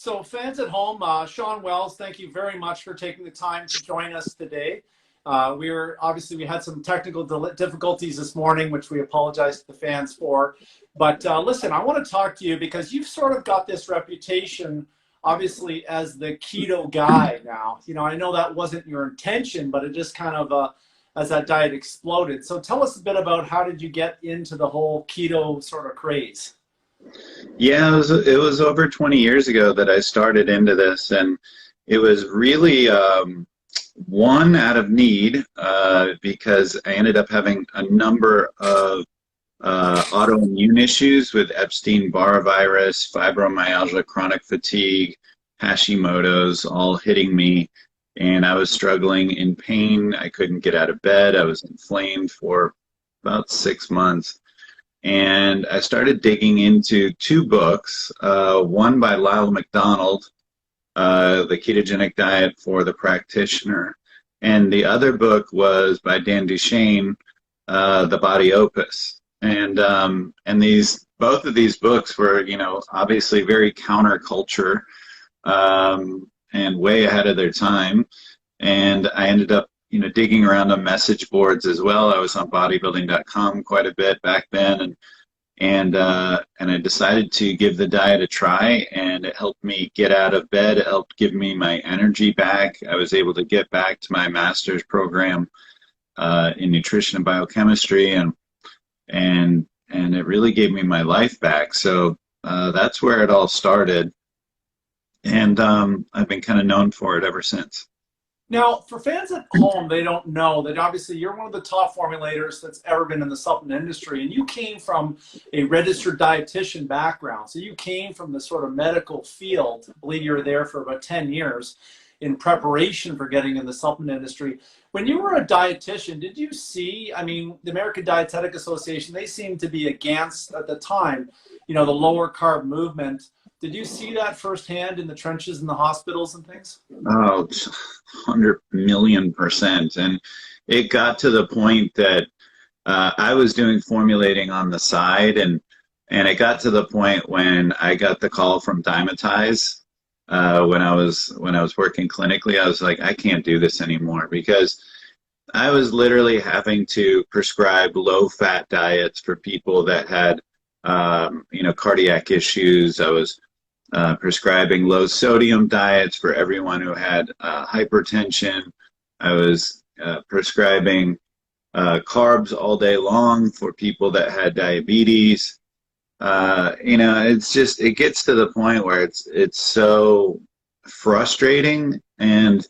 So fans at home, Shawn Wells, thank you very much for taking the time to join us today. We had some technical difficulties this morning, which we apologize to the fans for. But listen, I want to talk to you because you've sort of got this reputation, obviously, as the keto guy now. You know, I know that wasn't your intention, but it just kind of, as that diet exploded. So tell us a bit about how did you get into the whole keto sort of craze? Yeah, it was over 20 years ago that I started into this, and it was really one out of need because I ended up having a number of autoimmune issues with Epstein-Barr virus, fibromyalgia, chronic fatigue, Hashimoto's all hitting me, and I was struggling in pain. I couldn't get out of bed. I was inflamed for about 6 months. And I started digging into two books, one by Lyle McDonald, The Ketogenic Diet for the Practitioner, and the other book was by Dan Duchaine, The Body Opus. And both of these books were, obviously very counterculture and way ahead of their time. And I ended up digging around on message boards as well. I was on bodybuilding.com quite a bit back then, and I decided to give the diet a try, and it helped me get out of bed. It helped give me my energy back. I was able to get back to my master's program in nutrition and biochemistry, and it really gave me my life back. So that's where it all started, and I've been kind of known for it ever since. Now, for fans at home, they don't know that obviously you're one of the top formulators that's ever been in the supplement industry, and you came from a registered dietitian background. So you came from the sort of medical field. I believe you were there for about 10 years in preparation for getting in the supplement industry. When you were a dietitian, did you see, I mean, the American Dietetic Association, they seemed to be against, at the time, the lower carb movement. Did you see that firsthand in the trenches in the hospitals and things? Oh, 100,000,000%. And it got to the point that I was doing formulating on the side, and it got to the point when I got the call from Dymatize when I was working clinically. I was like, I can't do this anymore, because I was literally having to prescribe low-fat diets for people that had cardiac issues. I was prescribing low sodium diets for everyone who had hypertension. I was prescribing carbs all day long for people that had diabetes. It gets to the point where it's so frustrating, and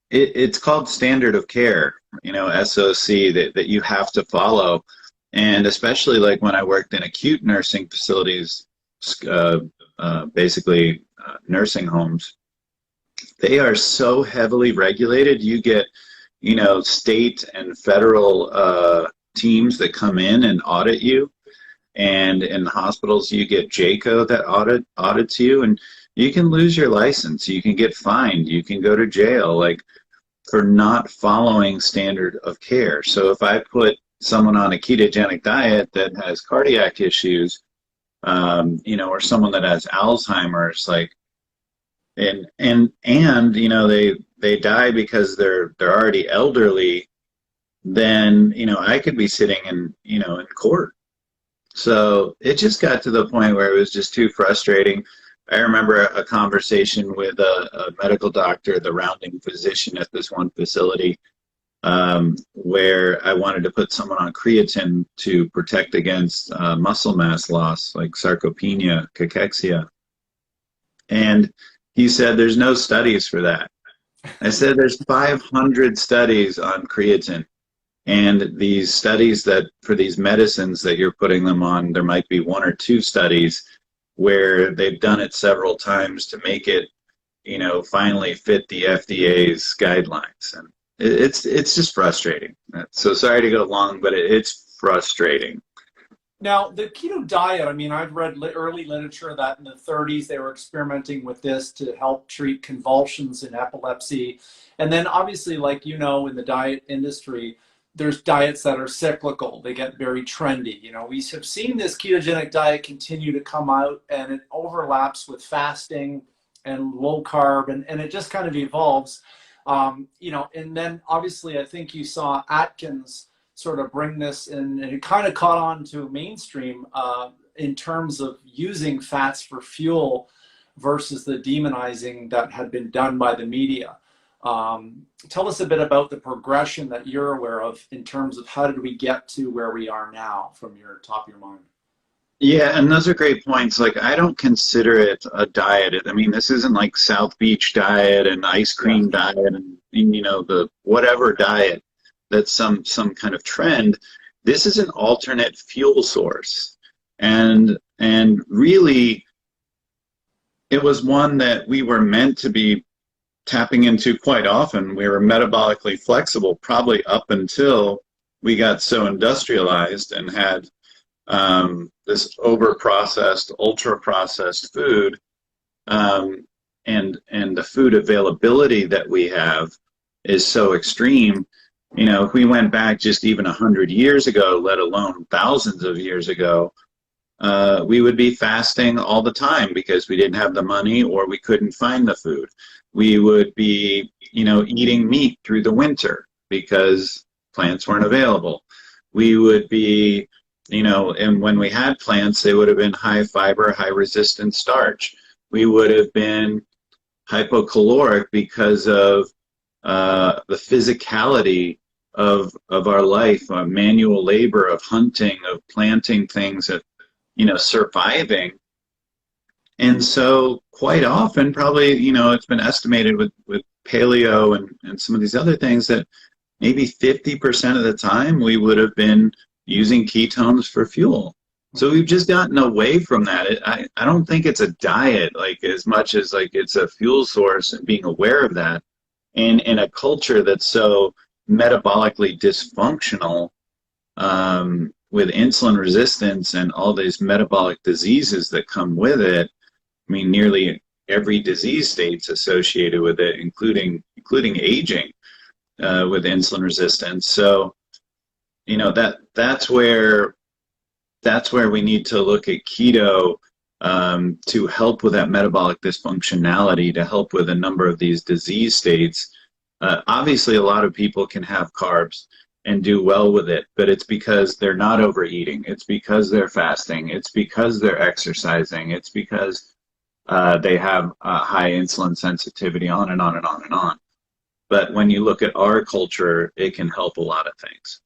it's called standard of care, SOC, that you have to follow. And especially like when I worked in acute nursing facilities, basically nursing homes, they are so heavily regulated. You get, state and federal teams that come in and audit you. And in the hospitals, you get JACO that audits you, and you can lose your license. You can get fined. You can go to jail, like, for not following standard of care. So if I put someone on a ketogenic diet that has cardiac issues, or someone that has Alzheimer's, like, and they die because they're already elderly, then I could be sitting in court. So it just got to the point where it was just too frustrating. I remember a conversation with a medical doctor, the rounding physician at this one facility, where I wanted to put someone on creatine to protect against muscle mass loss, like sarcopenia, cachexia. And he said, there's no studies for that. I said, there's 500 studies on creatine. And these studies that for these medicines that you're putting them on, there might be one or two studies where they've done it several times to make it, finally fit the FDA's guidelines. And it's just frustrating. So sorry to go long, but it's frustrating. Now, the keto diet, I mean, I've read early literature that in the 30s they were experimenting with this to help treat convulsions in epilepsy. And then obviously, like in the diet industry, there's diets that are cyclical. They get very trendy. You know, we have seen this ketogenic diet continue to come out, and it overlaps with fasting and low carb, and it just kind of evolves. You know, and then obviously I think you saw Atkins sort of bring this in, and it kind of caught on to mainstream in terms of using fats for fuel versus the demonizing that had been done by the media. Tell us a bit about the progression that you're aware of in terms of how did we get to where we are now from your top of your mind? Yeah, and those are great points. Like, I don't consider it a diet. I mean, this isn't like South Beach diet and ice Yeah. cream diet and you know, the whatever diet that's some kind of trend. This is an alternate fuel source. And really it was one that we were meant to be tapping into quite often. We were metabolically flexible probably up until we got so industrialized and had this over-processed, ultra-processed food, and the food availability that we have is so extreme. You know, if we went back just even 100 years ago, let alone thousands of years ago, we would be fasting all the time because we didn't have the money or we couldn't find the food. We would be, you know, eating meat through the winter because plants weren't available. We would be, you know, and when we had plants, they would have been high fiber, high resistant starch. We would have been hypocaloric because of the physicality of our life, manual labor, of hunting, of planting things, of, you know, surviving. And so quite often, probably, you know, it's been estimated with paleo and some of these other things that maybe 50% of the time we would have been using ketones for fuel. So we've just gotten away from that. I don't think it's a diet, like, as much as like it's a fuel source, and being aware of that. And in a culture that's so metabolically dysfunctional, with insulin resistance and all these metabolic diseases that come with it. I mean, nearly every disease state's associated with it, including aging, with insulin resistance. So, you know, that's where we need to look at keto, to help with that metabolic dysfunctionality, to help with a number of these disease states. Obviously, a lot of people can have carbs and do well with it, but it's because they're not overeating. It's because they're fasting. It's because they're exercising. It's because they have high insulin sensitivity, on and on and on and on. But when you look at our culture, it can help a lot of things.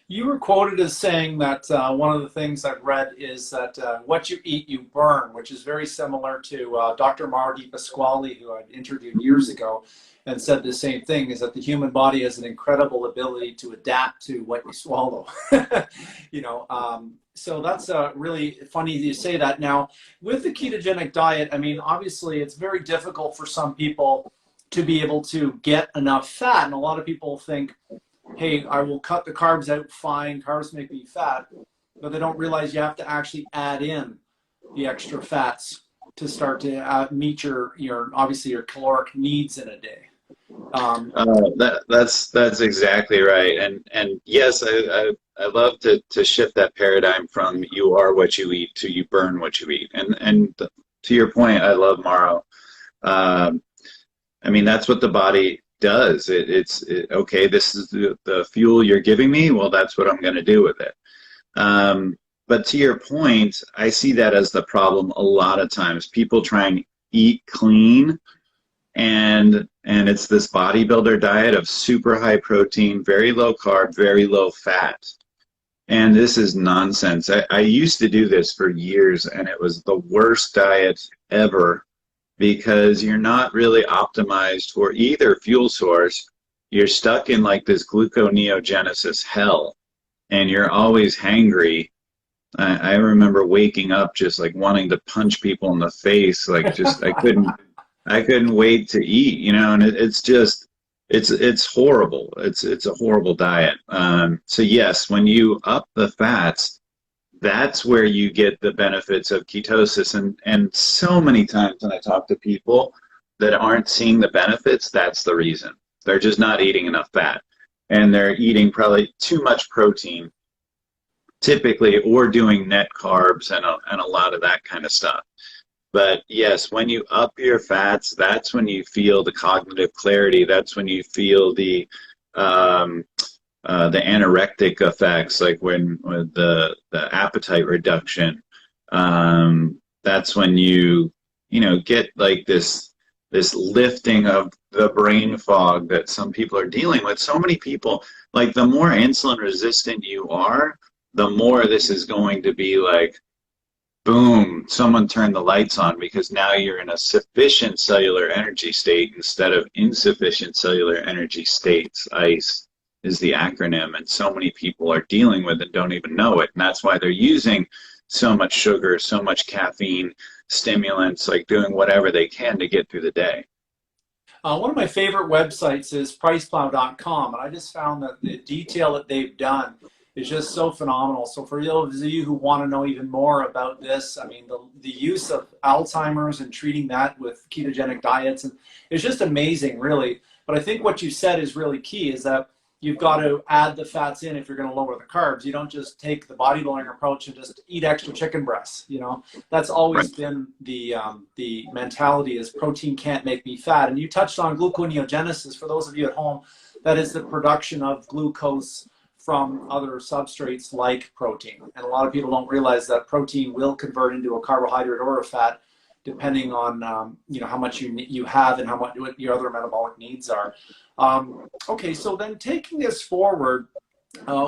You were quoted as saying that one of the things I've read is that what you eat, you burn, which is very similar to Dr. Marty Pasquale, who I interviewed years ago, and said the same thing, is that the human body has an incredible ability to adapt to what you swallow. You know, so that's really funny you say that. Now, with the ketogenic diet, I mean, obviously it's very difficult for some people to be able to get enough fat. And a lot of people think, hey, I will cut the carbs out, fine, carbs make me fat, but they don't realize you have to actually add in the extra fats to start to meet your obviously your caloric needs in a day. That's exactly right. And yes, I love to shift that paradigm from you are what you eat to you burn what you eat. And to your point, I love Morrow. I mean, that's what the body does. Okay, this is the fuel you're giving me. Well, that's what I'm going to do with it. But to your point, I see that as the problem a lot of times. People try and eat clean, and it's this bodybuilder diet of super high protein, very low carb, very low fat. And this is nonsense. I used to do this for years, and it was the worst diet ever, because you're not really optimized for either fuel source. You're stuck in like this gluconeogenesis hell, and you're always hangry. I remember waking up just like wanting to punch people in the face, like just I couldn't wait to eat, you know. And it's just it's horrible. It's a horrible diet. So yes, when you up the fats, that's where you get the benefits of ketosis. And so many times when I talk to people that aren't seeing the benefits, that's the reason. They're just not eating enough fat. and they're eating probably too much protein typically, or doing net carbs and a lot of that kind of stuff. But yes, when you up your fats, that's when you feel the cognitive clarity. That's when you feel the anorectic effects, like when the appetite reduction. That's when you know, get like this lifting of the brain fog that some people are dealing with. So many people, like the more insulin resistant you are, the more this is going to be like, boom, someone turned the lights on, because now you're in a sufficient cellular energy state instead of insufficient cellular energy states. ICE is the acronym, and so many people are dealing with it and don't even know it. And that's why they're using so much sugar, so much caffeine, stimulants, like doing whatever they can to get through the day. One of my favorite websites is priceplow.com, and I just found that the detail that they've done is just so phenomenal. So for those of you who want to know even more about this, I mean, the use of Alzheimer's and treating that with ketogenic diets, and it's just amazing, really. But I think what you said is really key, is that you've got to add the fats in if you're going to lower the carbs. You don't just take the bodybuilding approach and just eat extra chicken breasts. You know, that's always been the mentality, is protein can't make me fat. And you touched on gluconeogenesis. For those of you at home, that is the production of glucose from other substrates like protein. And a lot of people don't realize that protein will convert into a carbohydrate or a fat, depending on you know, how much you have and what your other metabolic needs are. Okay, so then taking this forward,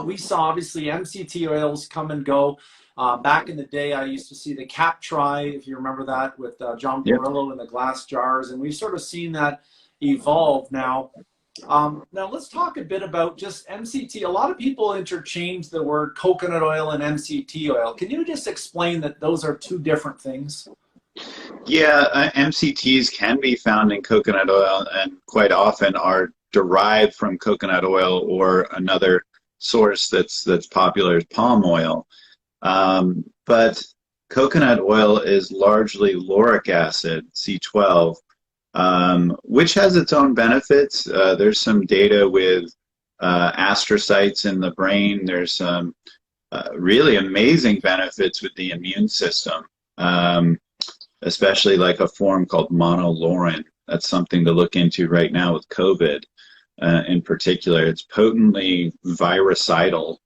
we saw obviously MCT oils come and go. Back in the day, I used to see the Cap Try, if you remember that, with John Perillo in the glass jars, and we've sort of seen that evolve now. Now let's talk a bit about just MCT. A lot of people interchange the word coconut oil and MCT oil. Can you just explain that those are two different things? Yeah, MCTs can be found in coconut oil, and quite often are derived from coconut oil, or another source that's popular is palm oil. But coconut oil is largely lauric acid, C12, which has its own benefits. There's some data with astrocytes in the brain. There's some really amazing benefits with the immune system, especially like a form called monolaurin. That's something to look into right now with COVID in particular. It's potently virucidal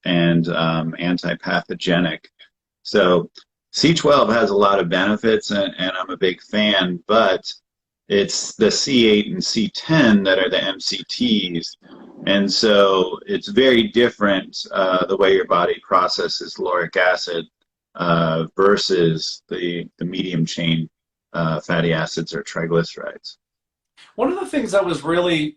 and antipathogenic. So C12 has a lot of benefits, and I'm a big fan, but it's the C8 and C10 that are the MCTs. And so it's very different the way your body processes lauric acid versus the medium chain fatty acids or triglycerides. One of the things that was really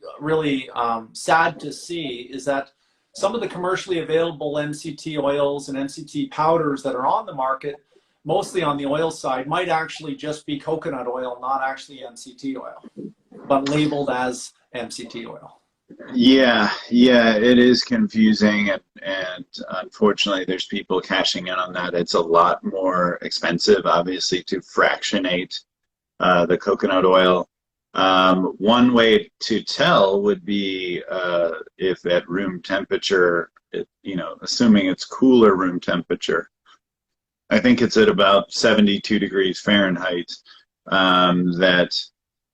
sad to see is that some of the commercially available MCT oils and MCT powders that are on the market, mostly on the oil side, might actually just be coconut oil, not actually MCT oil, but labeled as MCT oil. Yeah, it is confusing, and unfortunately there's people cashing in on that. It's a lot more expensive, obviously, to fractionate the coconut oil. One way to tell would be if at room temperature, you know, assuming it's cooler room temperature. I think it's at about 72 degrees Fahrenheit that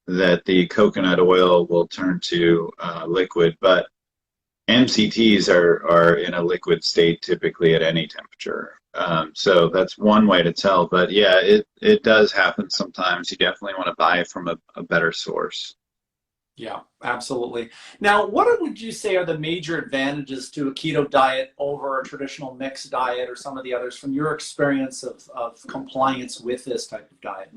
the coconut oil will turn to liquid, but MCTs are in a liquid state typically at any temperature. So that's one way to tell, but yeah, it does happen sometimes. You definitely want to buy from a better source. Yeah, absolutely. Now, what would you say are the major advantages to a keto diet over a traditional mixed diet or some of the others, from your experience of compliance with this type of diet?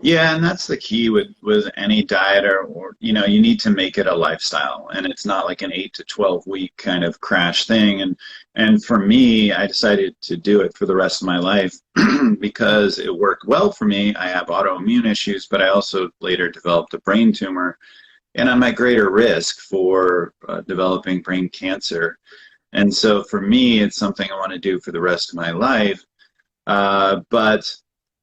Yeah, and that's the key with any diet, or you know, you need to make it a lifestyle, and it's not like an 8 to 12 week kind of crash thing. And for me, I decided to do it for the rest of my life because it worked well for me. I have autoimmune issues, but I also later developed a brain tumor, and I'm at greater risk for developing brain cancer. And so for me, it's something I want to do for the rest of my life. But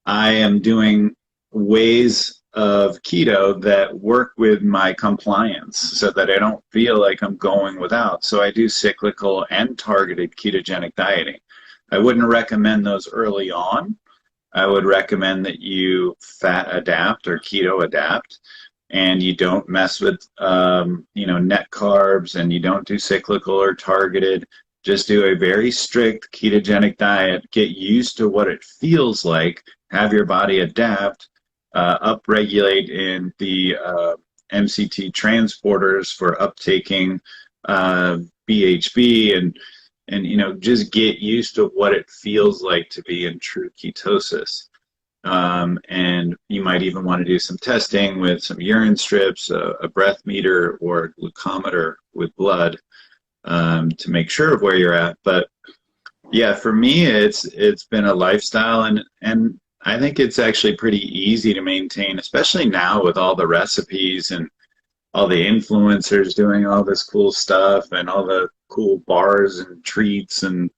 I am doing ways of keto that work with my compliance so that I don't feel like I'm going without. So I do cyclical and targeted ketogenic dieting. I wouldn't recommend those early on. I would recommend that you fat adapt or keto adapt, and you don't mess with net carbs, and you don't do cyclical or targeted. Just do a very strict ketogenic diet, get used to what it feels like, have your body adapt, upregulate in the MCT transporters for uptaking BHB, and just get used to what it feels like to be in true ketosis. And you might even want to do some testing with some urine strips, a breath meter, or a glucometer with blood to make sure of where you're at. But yeah, for me, it's been a lifestyle, and I think it's actually pretty easy to maintain, especially now with all the recipes and all the influencers doing all this cool stuff and all the cool bars and treats and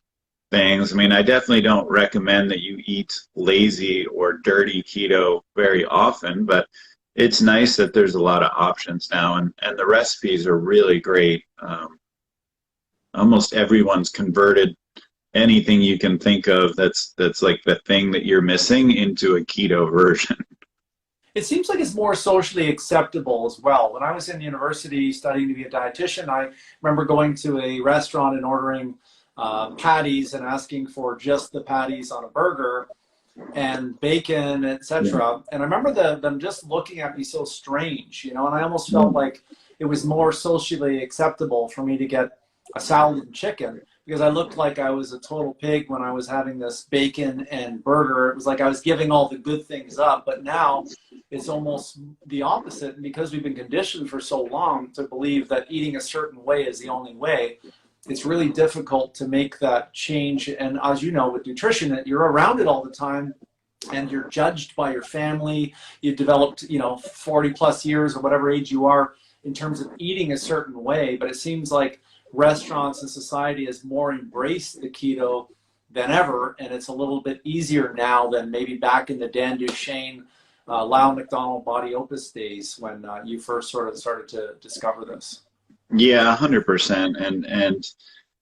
things. I mean, I definitely don't recommend that you eat lazy or dirty keto very often, but it's nice that there's a lot of options now, and the recipes are really great. Almost everyone's converted anything you can think of that's like the thing that you're missing into a keto version. It seems like it's more socially acceptable as well. When I was in university studying to be a dietitian, I remember going to a restaurant and ordering patties and asking for just the patties on a burger and bacon, etc. And I remember them just looking at me so strange, and I almost felt like it was more socially acceptable for me to get a salad and chicken, because I looked like I was a total pig when I was having this bacon and burger. It was like I was giving all the good things up. But now it's almost the opposite. And because we've been conditioned for so long to believe that eating a certain way is the only way, it's really difficult to make that change. And as you know, with nutrition, you're around it all the time, and you're judged by your family. You've developed, 40 plus years or whatever age you are in terms of eating a certain way. But it seems like restaurants and society has more embraced the keto than ever, and it's a little bit easier now than maybe back in the Dan Duchesne, Lyle McDonald Body Opus days when you first sort of started to discover this. Yeah, 100%. And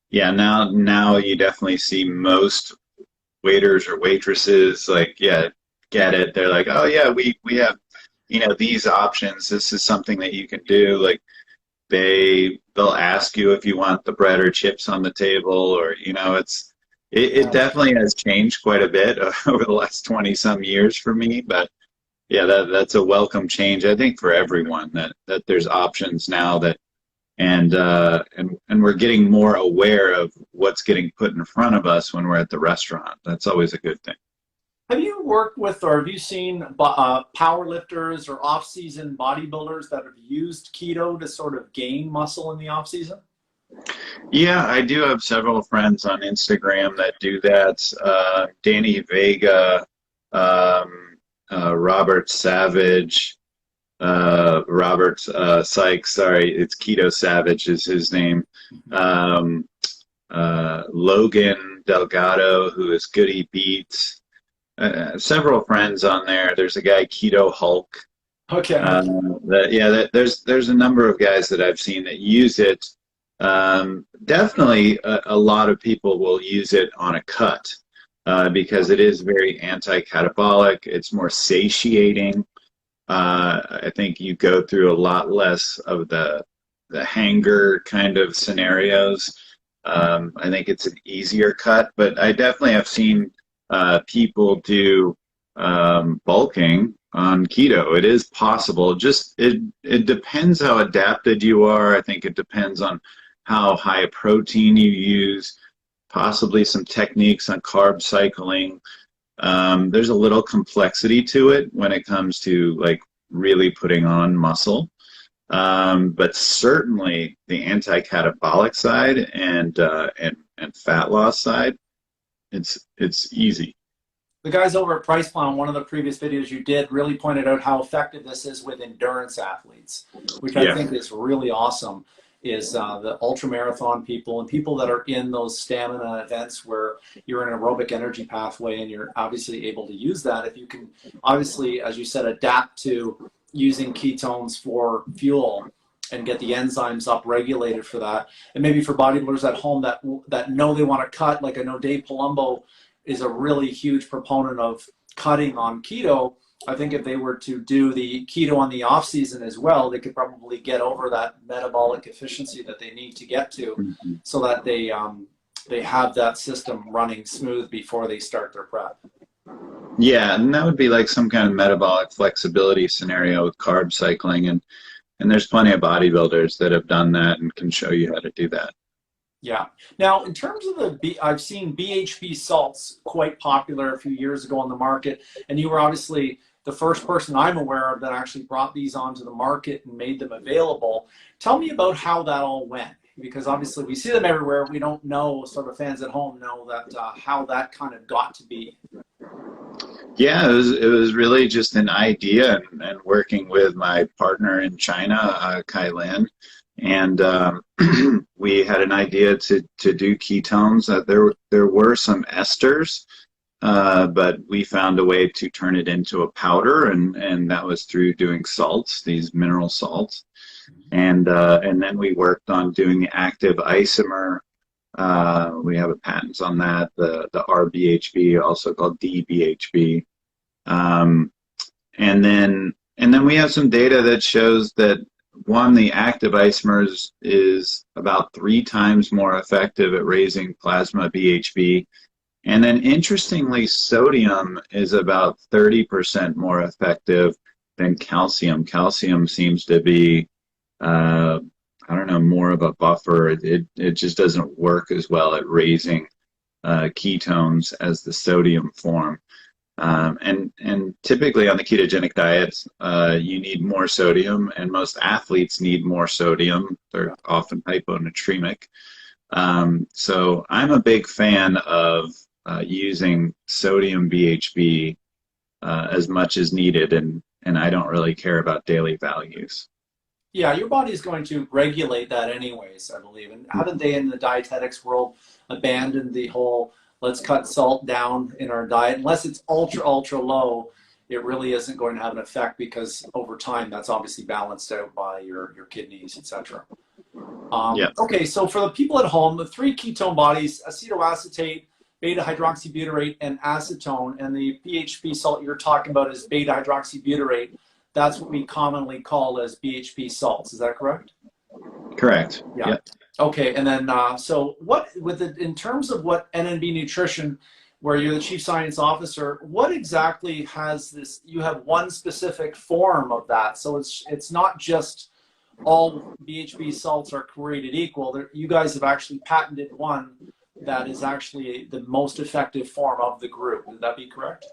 yeah, now you definitely see most waiters or waitresses get it. They're like, oh yeah, we have these options. This is something that you can do. Like they'll ask you if you want the bread or chips on the table, or it definitely has changed quite a bit over the last 20 some years for me. But yeah, that's a welcome change, I think, for everyone, that there's options now, and we're getting more aware of what's getting put in front of us when we're at the restaurant. That's always a good thing. Have you worked with, or have you seen power lifters or off-season bodybuilders that have used keto to sort of gain muscle in the off-season? Yeah, I do have several friends on Instagram that do that. Danny Vega, Robert Savage, Robert Sykes, sorry, it's Keto Savage is his name. Logan Delgado, who is Goody Beats. Several friends on there. There's a guy, Keto Hulk. Okay. There's a number of guys that I've seen that use it. Definitely a lot of people will use it on a cut because it is very anti-catabolic. It's more satiating. I think you go through a lot less of the hanger kind of scenarios. I think it's an easier cut, but I definitely have seen people do bulking on keto. It is possible. Just it depends how adapted you are. I think it depends on how high protein you use, possibly some techniques on carb cycling. There's a little complexity to it when it comes to like really putting on muscle. But certainly the anti-catabolic side and fat loss side, it's easy. The guys over at Price Plan, one of the previous videos you did, really pointed out how effective this is with endurance athletes, which I think is really awesome. is the ultra marathon people and people that are in those stamina events where you're in an aerobic energy pathway and you're obviously able to use that. If you can obviously, as you said, adapt to using ketones for fuel and get the enzymes up regulated for that. And maybe for bodybuilders at home that know they want to cut, like I know Dave Palumbo is a really huge proponent of cutting on keto. I think if they were to do the keto on the off season as well, they could probably get over that metabolic efficiency that they need to get to, so that they have that system running smooth before they start their prep. Yeah, and that would be like some kind of metabolic flexibility scenario with carb cycling, and there's plenty of bodybuilders that have done that and can show you how to do that. Yeah. Now, in terms of I've seen Bhp Salts quite popular a few years ago on the market, and you were obviously the first person I'm aware of that actually brought these onto the market and made them available. Tell me about how that all went, because obviously we see them everywhere. We don't know, sort of fans at home know that how that kind of got to be. Yeah, it was really just an idea, and working with my partner in China, Kai Lin, and we had an idea to do ketones. There were some esters, but we found a way to turn it into a powder, and that was through doing salts, these mineral salts, and then we worked on doing the active isomer. We have a patent on that, the RBHB, also called DBHB, and then we have some data that shows that the active isomers is about 3 times more effective at raising plasma BHB. And then interestingly, sodium is about 30% more effective than calcium. Calcium seems to be, I don't know, more of a buffer. It just doesn't work as well at raising ketones as the sodium form. And typically on the ketogenic diets, you need more sodium, and most athletes need more sodium. They're often hyponatremic. So I'm a big fan of using sodium BHB as much as needed, and I don't really care about daily values. Yeah, your body is going to regulate that anyways, I believe. And haven't they in the dietetics world abandoned the whole let's cut salt down in our diet? Unless it's ultra low, it really isn't going to have an effect, because over time that's obviously balanced out by your kidneys, etc. Yeah. Okay, so for the people at home, the 3 ketone bodies, acetoacetate, beta-hydroxybutyrate, and acetone, and the BHP salt you're talking about is beta-hydroxybutyrate. That's what we commonly call as BHP salts. Is that correct? Correct. Yeah. Yep. Okay, and then so what in terms of what NNB Nutrition, where you're the chief science officer, what exactly has this? You have one specific form of that, so it's not just all BHP salts are created equal. You guys have actually patented one that is actually the most effective form of the group. Would that be correct?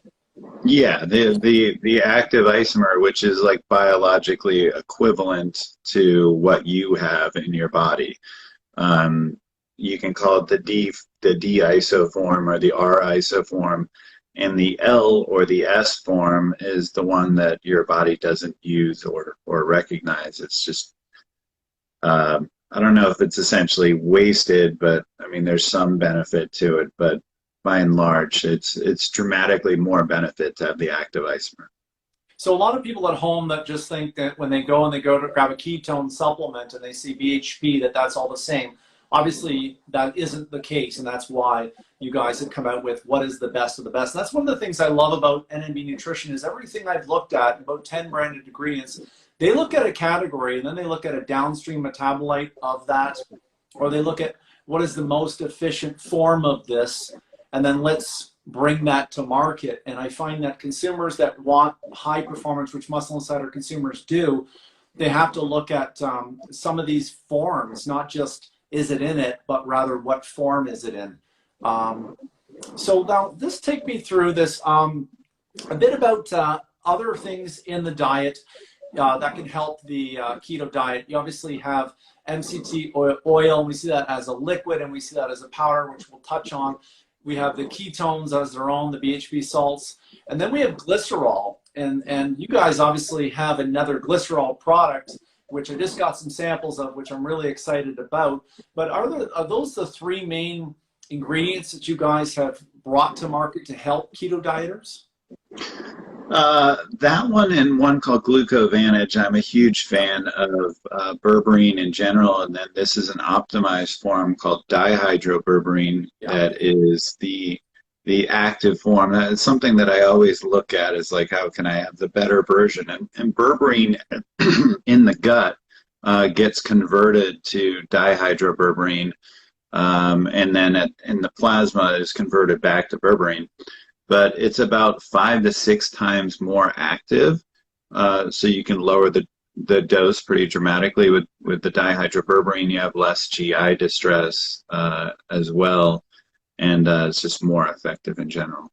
Yeah, the active isomer, which is like biologically equivalent to what you have in your body. You can call it the D isoform or the R isoform, and the L or the S form is the one that your body doesn't use or recognize. It's just I don't know if it's essentially wasted, but I mean there's some benefit to it, but by and large, it's dramatically more benefit to have the active isomer. So a lot of people at home that just think that when they go to grab a ketone supplement and they see BHP, that's all the same. Obviously, that isn't the case, and that's why you guys have come out with what is the best of the best. And that's one of the things I love about NNB Nutrition is everything I've looked at, about 10 branded ingredients, they look at a category and then they look at a downstream metabolite of that, or they look at what is the most efficient form of this, and then let's bring that to market. And I find that consumers that want high performance, which Muscle Insider consumers do, they have to look at some of these forms, not just is it in it, but rather what form is it in. So now this take me through this a bit about other things in the diet that can help the keto diet. You obviously have MCT oil, and we see that as a liquid, and we see that as a powder, which we'll touch on. We have the ketones as their own, the BHP salts, and then we have glycerol. And you guys obviously have another glycerol product which I just got some samples of, which I'm really excited about. But are those the three main ingredients that you guys have brought to market to help keto dieters? That one and one called Gluconeogenesis, I'm a huge fan of berberine in general, and then this is an optimized form called dihydroberberine that is the active form. That's something that I always look at is like, how can I have the better version? And berberine in the gut gets converted to dihydroberberine, and then in the plasma is converted back to berberine. But it's about 5 to 6 times more active, so you can lower the dose pretty dramatically. With the dihydroberberine, you have less GI distress as well, and it's just more effective in general.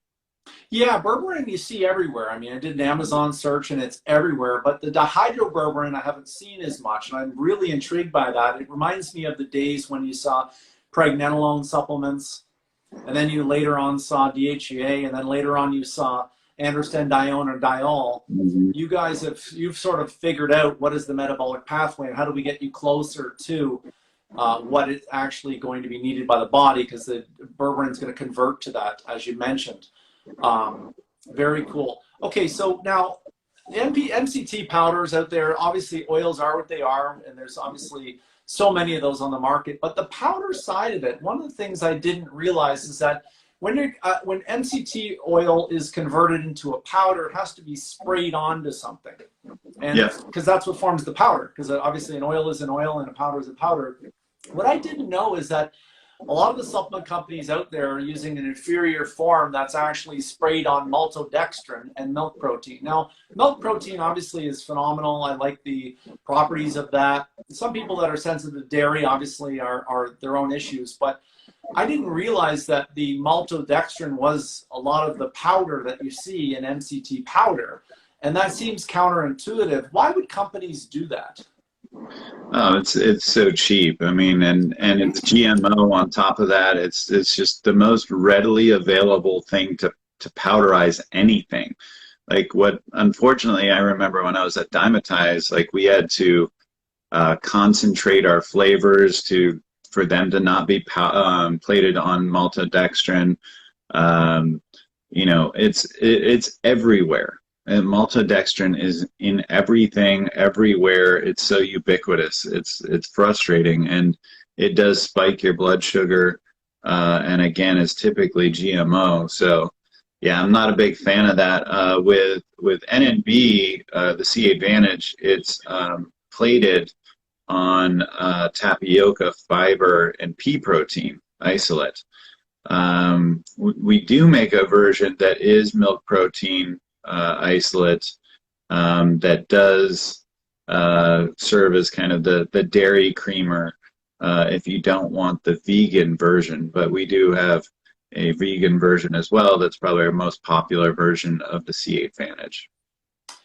Yeah, berberine you see everywhere. I mean, I did an Amazon search and it's everywhere, but the dihydroberberine I haven't seen as much, and I'm really intrigued by that. It reminds me of the days when you saw pregnenolone supplements, and then you later on saw DHEA, and then later on you saw androstenedione or diol. Mm-hmm. You've sort of figured out what is the metabolic pathway and how do we get you closer to what is actually going to be needed by the body, because the berberine is going to convert to that, as you mentioned. Very cool. Okay, so now MCT powders out there, obviously oils are what they are, and there's obviously so many of those on the market. But the powder side of it, one of the things I didn't realize is that when MCT oil is converted into a powder, it has to be sprayed onto something, and because that's what forms the powder. Because obviously an oil is an oil and a powder is a powder. What I didn't know is that a lot of the supplement companies out there are using an inferior form that's actually sprayed on maltodextrin and milk protein. Now, milk protein obviously is phenomenal. I like the properties of that. Some people that are sensitive to dairy obviously are their own issues, but I didn't realize that the maltodextrin was a lot of the powder that you see in MCT powder, and that seems counterintuitive. Why would companies do that? Oh, it's so cheap. I mean, and it's GMO on top of that. It's just the most readily available thing to powderize anything. Like what, unfortunately, I remember when I was at Dymatize, like we had to concentrate our flavors for them to not be plated on maltodextrin. You know, it's everywhere. And maltodextrin is in everything, everywhere. It's so ubiquitous. It's frustrating, and it does spike your blood sugar. And again, it's typically GMO. So, yeah, I'm not a big fan of that. With NNB, the C8VANTAGE, it's plated on tapioca fiber and pea protein isolate. We do make a version that is milk protein isolate that does serve as kind of the dairy creamer if you don't want the vegan version. But we do have a vegan version as well. That's probably our most popular version of the C8VANTAGE.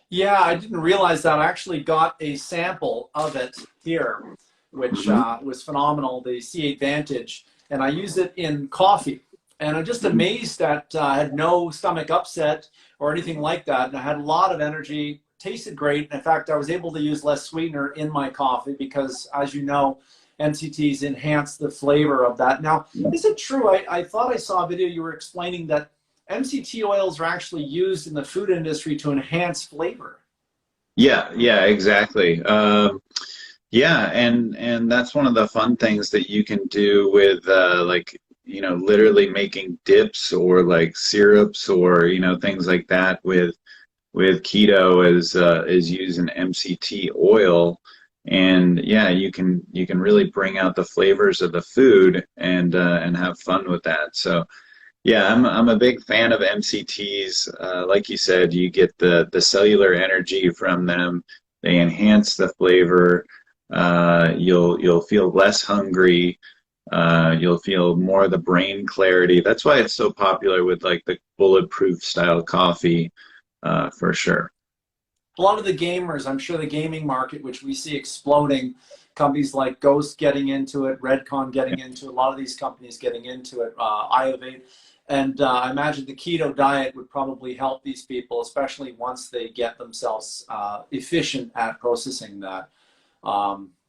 Yeah, I didn't realize that. I actually got a sample of it here, which was phenomenal, the C8VANTAGE, and I use it in coffee. And I'm just amazed that I had no stomach upset or anything like that. And I had a lot of energy, tasted great. In fact, I was able to use less sweetener in my coffee because, as you know, MCTs enhance the flavor of that. Now, is it true? I thought I saw a video you were explaining that MCT oils are actually used in the food industry to enhance flavor. Yeah, exactly. Yeah, and that's one of the fun things that you can do with like, you know, literally making dips or like syrups or, you know, things like that with keto is using MCT oil. And yeah, you can really bring out the flavors of the food and have fun with that. So yeah, I'm a big fan of MCTs. Like you said, you get the cellular energy from them. They enhance the flavor. You'll feel less hungry. You'll feel more of the brain clarity. That's why it's so popular with like the bulletproof style coffee, for sure. A lot of the gamers, I'm sure the gaming market, which we see exploding, companies like Ghost getting into it, Redcon getting into it, a lot of these companies getting into it, Iovate. And I imagine the keto diet would probably help these people, especially once they get themselves efficient at processing that.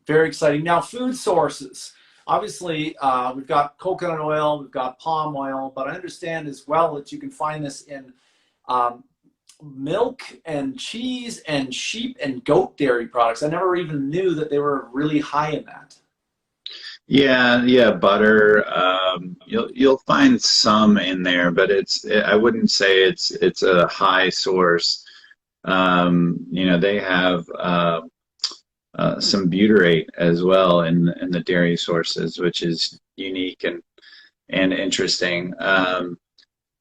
Very exciting. Now, food sources. Obviously, we've got coconut oil, we've got palm oil, but I understand as well that you can find this in um, milk and cheese and sheep and goat dairy products. I never even knew that they were really high in that. Yeah, yeah, butter. You'll find some in there, but I wouldn't say it's a high source. They have some butyrate as well in the dairy sources, which is unique and interesting.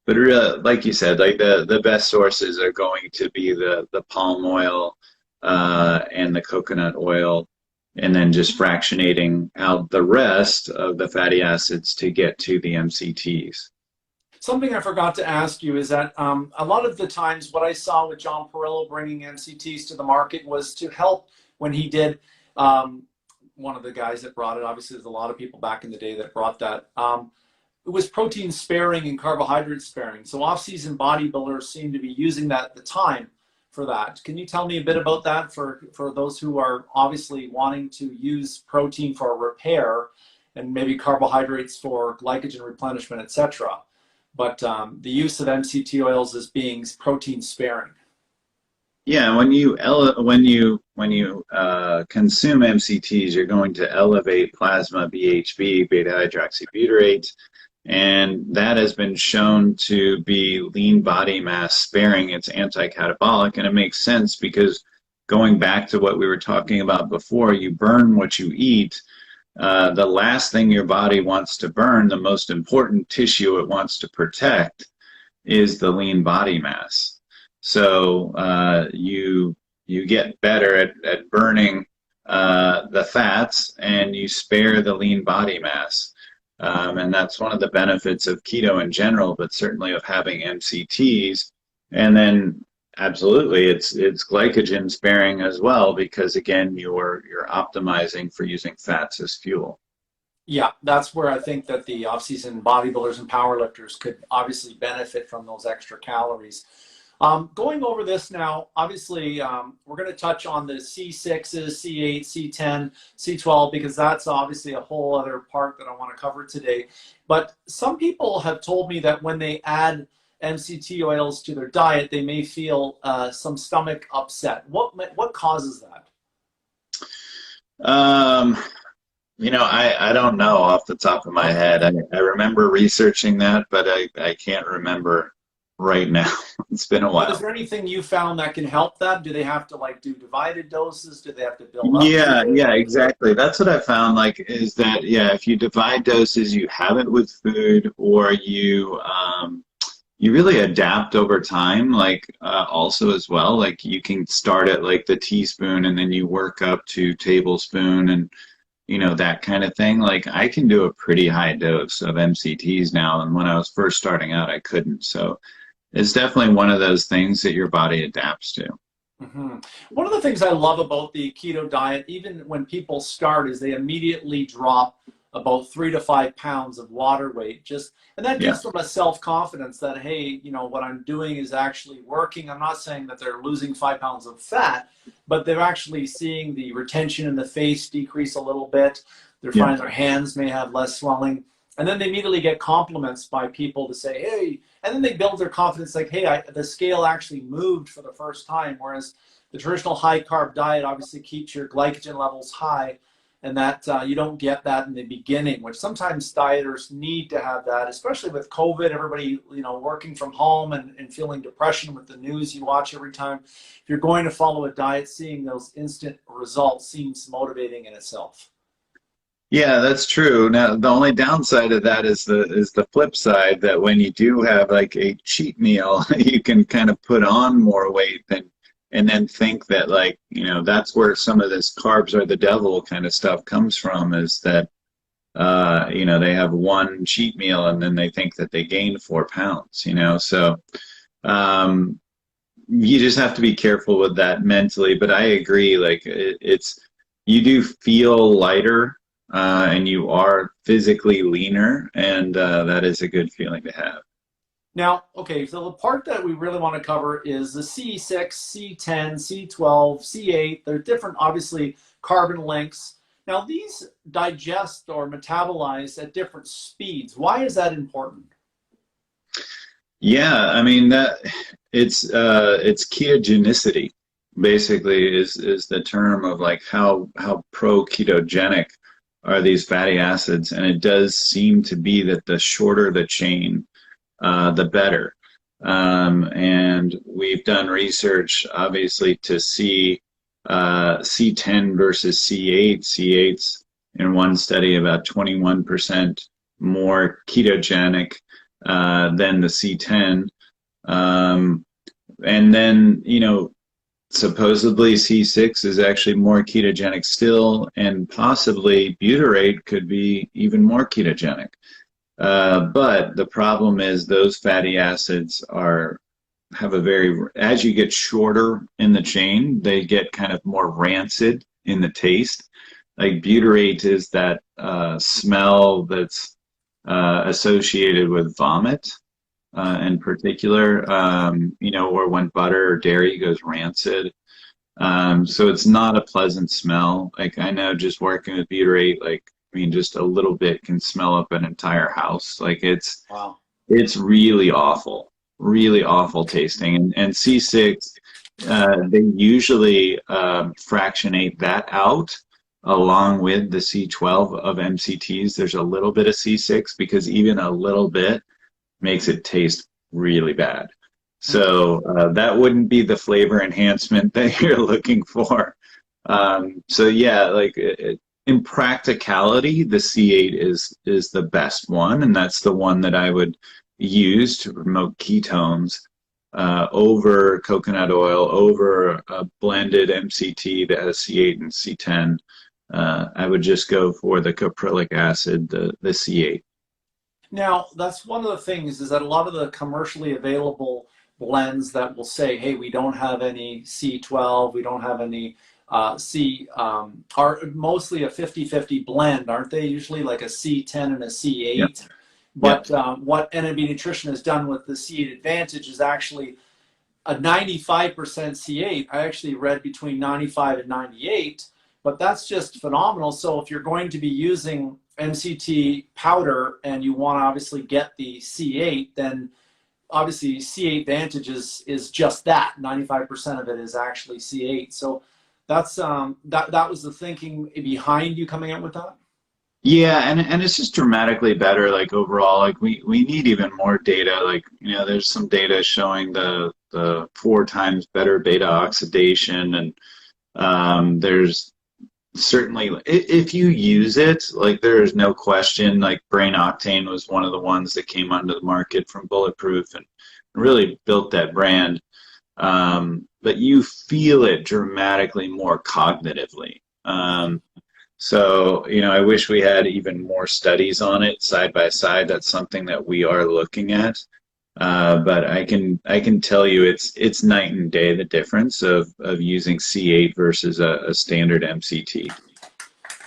But really, like you said, like the best sources are going to be the palm oil and the coconut oil, and then just fractionating out the rest of the fatty acids to get to the MCTs. Something I forgot to ask you is that a lot of the times what I saw with John Perillo bringing MCTs to the market was to help when he did, one of the guys that brought it, obviously there's a lot of people back in the day that brought that, it was protein sparing and carbohydrate sparing. So off-season bodybuilders seem to be using that at the time for that. Can you tell me a bit about that for those who are obviously wanting to use protein for repair and maybe carbohydrates for glycogen replenishment, etc.? But the use of MCT oils as being protein sparing. Yeah, when you consume MCTs, you're going to elevate plasma BHB, beta hydroxybutyrate, and that has been shown to be lean body mass sparing. It's anti-catabolic, and it makes sense because going back to what we were talking about before, you burn what you eat. The last thing your body wants to burn, the most important tissue it wants to protect, is the lean body mass. So you get better at burning the fats, and you spare the lean body mass. And that's one of the benefits of keto in general, but certainly of having MCTs. And then absolutely, it's glycogen sparing as well, because again, you're optimizing for using fats as fuel. Yeah, that's where I think that the off-season bodybuilders and powerlifters could obviously benefit from those extra calories. Going over this now, obviously, we're going to touch on the C6s, C8, C10, C12, because that's obviously a whole other part that I want to cover today. But some people have told me that when they add MCT oils to their diet, they may feel some stomach upset. What causes that? I don't know off the top of my head. I remember researching that, but I can't remember right now. It's been a while. But is there anything you found that can help that? Do they have to do divided doses? Do they have to build up? Yeah, exactly. That's what I found, is that, yeah, if you divide doses, you have it with food, or you really adapt over time, also as well. You can start at the teaspoon, and then you work up to tablespoon, and that kind of thing. I can do a pretty high dose of MCTs now, and when I was first starting out, I couldn't. So it's definitely one of those things that your body adapts to. Mm-hmm. One of the things I love about the keto diet, even when people start, is they immediately drop about 3 to 5 pounds of water weight. And that gives them a self-confidence that, hey, what I'm doing is actually working. I'm not saying that they're losing 5 pounds of fat, but they're actually seeing the retention in the face decrease a little bit. They're finding their hands may have less swelling. And then they immediately get compliments by people to say, hey, and then they build their confidence hey, the scale actually moved for the first time. Whereas the traditional high carb diet obviously keeps your glycogen levels high, and that you don't get that in the beginning, which sometimes dieters need to have that, especially with COVID, everybody, working from home and feeling depression with the news you watch every time. If you're going to follow a diet, seeing those instant results seems motivating in itself. Yeah, that's true. Now, the only downside of that is the flip side, that when you do have a cheat meal, you can kind of put on more weight and then think that that's where some of this carbs are the devil kind of stuff comes from, is that they have one cheat meal and then they think that they gained 4 pounds, so you just have to be careful with that mentally. But I agree, you do feel lighter, and you are physically leaner, and that is a good feeling to have. Now, okay, so the part that we really want to cover is the C6, C10, C12, C8. They're different, obviously, carbon lengths. Now, these digest or metabolize at different speeds. Why is that important? Yeah, I mean that it's ketogenicity basically is the term of like how pro-ketogenic are these fatty acids, and it does seem to be that the shorter the chain, the better. And we've done research, obviously, to see C10 versus C8. C8's in one study about 21% more ketogenic than the C10. Um, and then, supposedly C6 is actually more ketogenic still, and possibly butyrate could be even more ketogenic. But the problem is those fatty acids have a as you get shorter in the chain, they get kind of more rancid in the taste. Like butyrate is that smell that's associated with vomit in particular, or when butter or dairy goes rancid. So it's not a pleasant smell. Like I know just working with butyrate, like I mean, just a little bit can smell up an entire house. Like Wow. it's really awful tasting. And C6, they usually fractionate that out along with the C12 of MCTs. There's a little bit of C6 because even a little bit makes it taste really bad. So that wouldn't be the flavor enhancement that you're looking for. So yeah, like in practicality, the C8 is the best one, and that's the one that I would use to promote ketones over coconut oil, over a blended MCT that has C8 and C10. I would just go for the caprylic acid, the C8. Now, that's one of the things is that a lot of the commercially available blends that will say, hey, we don't have any C12, we don't have any are mostly a 50-50 blend, aren't they? Usually like a C10 and a Yeah, C8. yeah, But what NNB Nutrition has done with the C8VANTAGE is actually a 95% C8. I actually read between 95 and 98, but that's just phenomenal. So if you're going to be using MCT powder and you want to obviously get the C8, then obviously C8VANTAGE is just that. 95% of it is actually C8. So that's that was the thinking behind you coming up with that. yeah, and it's just dramatically better. Like overall, like we need even more data. Like there's some data showing the 4 times better beta oxidation, and there's certainly if you use it, like there is no question. Like Brain Octane was one of the ones that came onto the market from Bulletproof and really built that brand. But you feel it dramatically more cognitively. So, I wish we had even more studies on it side by side. That's something that we are looking at. But I can tell you it's night and day, the difference of using C8 versus a standard MCT.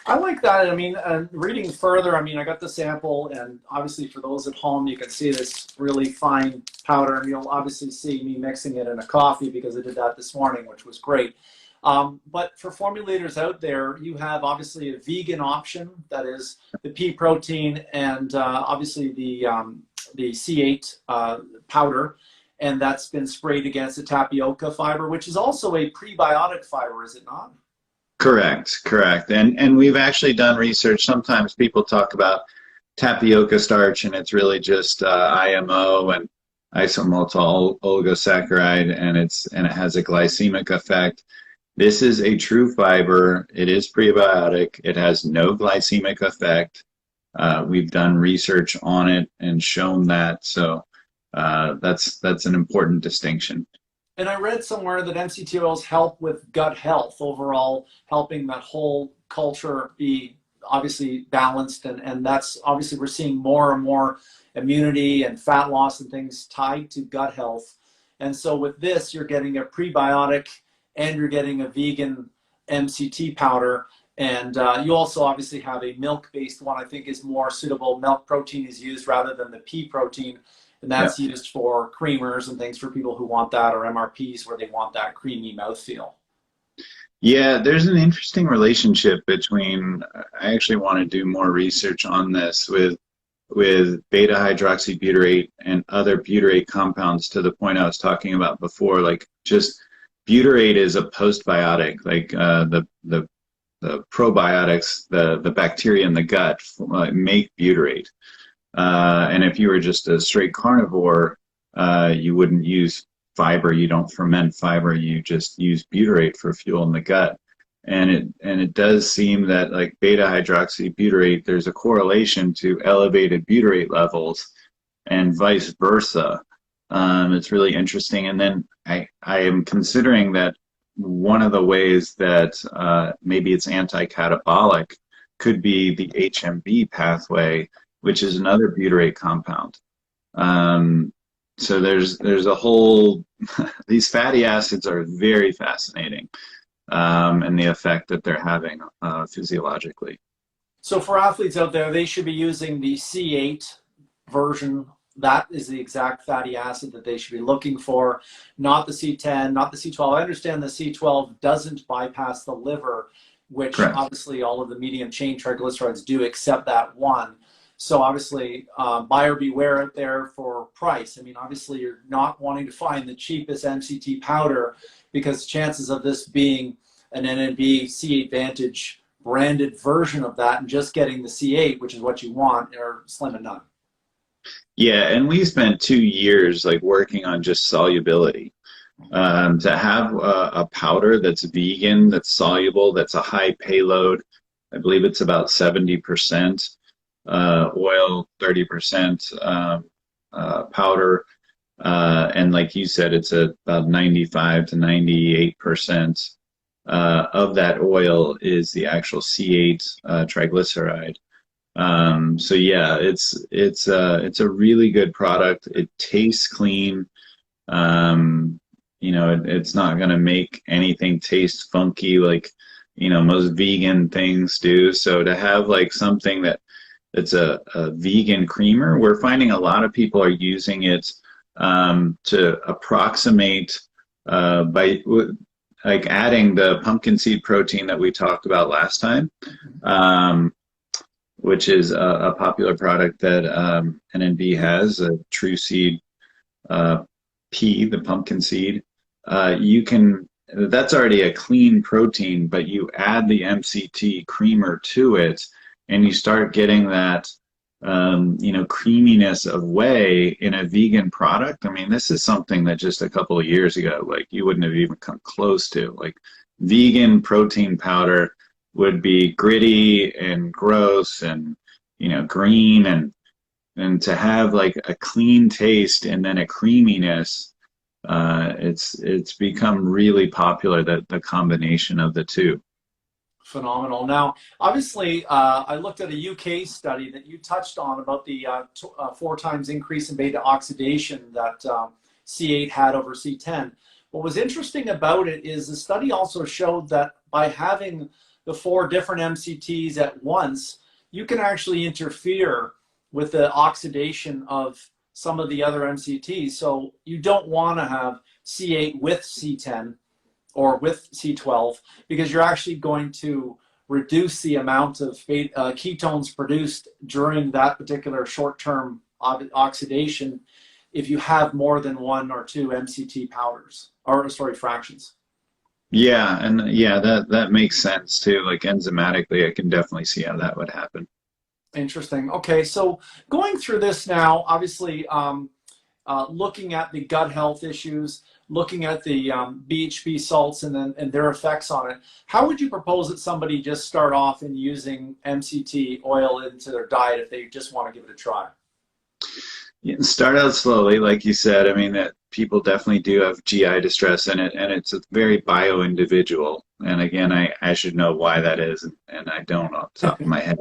I like that. I mean, reading further, I mean, I got the sample, and obviously for those at home, you can see this really fine powder, and you'll obviously see me mixing it in a coffee because I did that this morning, which was great. But for formulators out there, you have obviously a vegan option, that is the pea protein and obviously the C8 powder, and that's been sprayed against the tapioca fiber, which is also a prebiotic fiber, is it not? Correct. And we've actually done research. Sometimes people talk about tapioca starch, and it's really just IMO and isomaltol oligosaccharide, and it has a glycemic effect. This is a true fiber. It is prebiotic. It has no glycemic effect. We've done research on it and shown that. So that's an important distinction. And I read somewhere that MCT oils help with gut health overall, helping that whole culture be obviously balanced. And that's obviously we're seeing more and more immunity and fat loss and things tied to gut health. And so with this, you're getting a prebiotic and you're getting a vegan MCT powder. And you also obviously have a milk-based one I think is more suitable. Milk protein is used rather than the pea protein. And that's used for creamers and things for people who want that, or MRPs where they want that creamy mouthfeel. Yeah, there's an interesting relationship between, I actually want to do more research on this with beta hydroxybutyrate and other butyrate compounds, to the point I was talking about before. Like, just butyrate is a postbiotic, like the probiotics, the bacteria in the gut make butyrate. And if you were just a straight carnivore, you wouldn't use fiber. You don't ferment fiber. You just use butyrate for fuel in the gut. And it does seem that, like, beta hydroxybutyrate, there's a correlation to elevated butyrate levels and vice versa. It's really interesting. And then I am considering that one of the ways that maybe it's anti-catabolic could be the HMB pathway, which is another butyrate compound. So there's a whole, these fatty acids are very fascinating, and the effect that they're having physiologically. So for athletes out there, they should be using the C8 version. That is the exact fatty acid that they should be looking for, not the C10, not the C12. I understand the C12 doesn't bypass the liver, which Correct. Obviously all of the medium chain triglycerides do, except that one. So obviously, buyer beware out there for price. I mean, obviously, you're not wanting to find the cheapest MCT powder, because chances of this being an NNB C8VANTAGE branded version of that and just getting the C8, which is what you want, are slim and none. Yeah, and we spent 2 years like working on just solubility. To have a powder that's vegan, that's soluble, that's a high payload. I believe it's about 70%. Oil, 30% powder, and like you said, it's about 95 to 98% of that oil is the actual C8 triglyceride. So yeah, it's a really good product. It tastes clean. You know, it's not going to make anything taste funky like, you know, most vegan things do. So to have like something that it's a vegan creamer, we're finding a lot of people are using it to approximate by like adding the pumpkin seed protein that we talked about last time, which is a popular product that NNB has, a true seed pea, the pumpkin seed. That's already a clean protein, but you add the MCT creamer to it, and you start getting that, you know, creaminess of whey in a vegan product. I mean, this is something that just a couple of years ago, like, you wouldn't have even come close to. Like, vegan protein powder would be gritty and gross and, you know, green, and to have like a clean taste and then a creaminess, it's become really popular, that the combination of the two. Phenomenal. Now, obviously, I looked at a UK study that you touched on about the 4 times increase in beta oxidation that C8 had over C10. What was interesting about it is the study also showed that by having the 4 different MCTs at once, you can actually interfere with the oxidation of some of the other MCTs. So you don't want to have C8 with C10 or with C12, because you're actually going to reduce the amount of ketones produced during that particular short-term oxidation if you have more than 1 or 2 MCT powders, or sorry, fractions. Yeah, and yeah, that makes sense too. Like, enzymatically, I can definitely see how that would happen. Interesting. Okay, so going through this now, obviously, looking at the gut health issues, looking at the Bhp salts and their effects on it, how would you propose that somebody just start off in using MCT oil into their diet if they just want to give it a try? Yeah, start out slowly, like you said. I mean, that people definitely do have GI distress in it, and it's a very bio-individual. And again, I should know why that is, and I don't off the top of my head,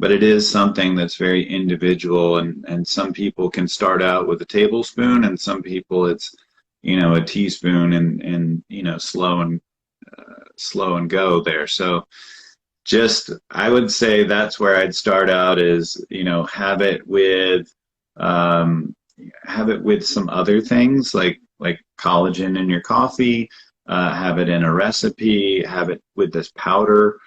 but it is something that's very individual, and some people can start out with a tablespoon, and some people it's, you know, a teaspoon, and you know, slow and go there. So just, I would say that's where I'd start out, is, you know, have it with Have it with some other things like collagen in your coffee. Have it in a recipe. Have it with this powder.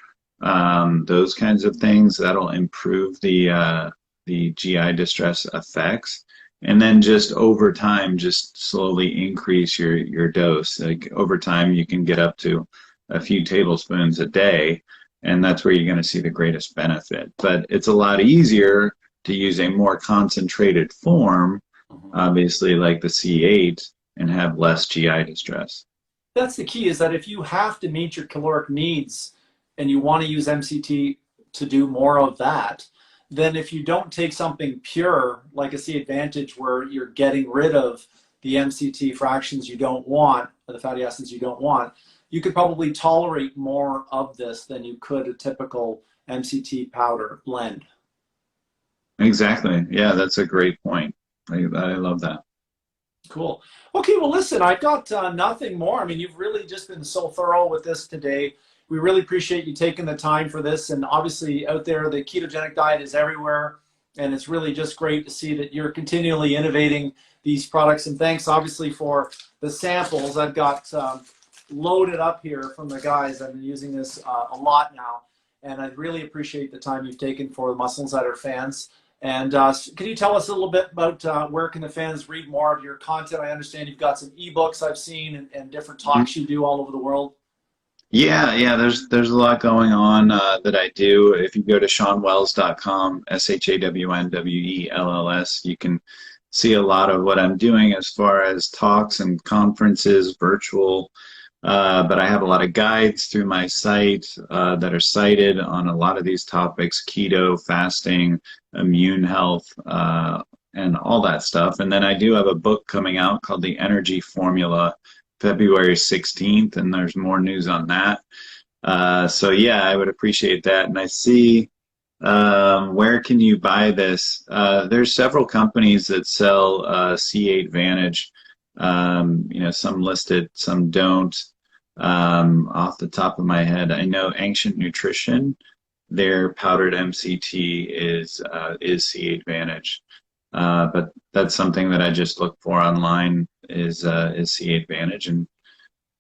Those kinds of things that'll improve the GI distress effects. And then just over time, just slowly increase your dose. Like over time, you can get up to a few tablespoons a day, and that's where you're going to see the greatest benefit. But it's a lot easier to use a more concentrated form, obviously like the C8, and have less GI distress. That's the key, is that if you have to meet your caloric needs and you want to use MCT to do more of that, then if you don't take something pure like a C8VANTAGE where you're getting rid of the MCT fractions you don't want, or the fatty acids you don't want, you could probably tolerate more of this than you could a typical MCT powder blend. Exactly. Yeah, that's a great point. I love that. Cool. Okay, well, listen, I've got nothing more. I mean, you've really just been so thorough with this today. We really appreciate you taking the time for this. And obviously out there, the ketogenic diet is everywhere. And it's really just great to see that you're continually innovating these products. And thanks, obviously, for the samples. I've got loaded up here from the guys. I've been using this a lot now. And I really appreciate the time you've taken for the Muscle Insider fans. And can you tell us a little bit about where can the fans read more of your content? I understand you've got some ebooks I've seen and different talks you do all over the world. Yeah. There's a lot going on that I do. If you go to ShawnWells.com, ShawnWells, you can see a lot of what I'm doing as far as talks and conferences, virtual. But I have a lot of guides through my site that are cited on a lot of these topics: keto, fasting, immune health, and all that stuff. And then I do have a book coming out called The Energy Formula, February 16th, and there's more news on that. So yeah, I would appreciate that. And I see, where can you buy this? There's several companies that sell C8VANTAGE. Some listed, some don't. Off the top of my head, I know Ancient Nutrition, their powdered MCT is C8VANTAGE. But that's something that I just look for online is C8VANTAGE,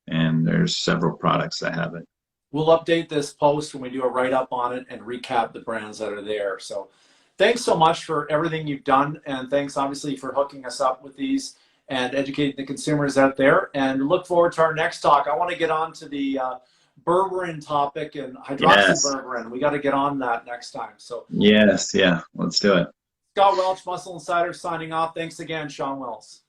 and there's several products that have it. We'll update this post when we do a write-up on it and recap the brands that are there. So thanks so much for everything you've done, and thanks obviously for hooking us up with these and educating the consumers out there. And look forward to our next talk. I want to get on to the berberine topic and hydroxyberberine. We got to get on that next time. So yes, yeah, let's do it. Scott Welch, Muscle Insider, signing off. Thanks again, Shawn Wells.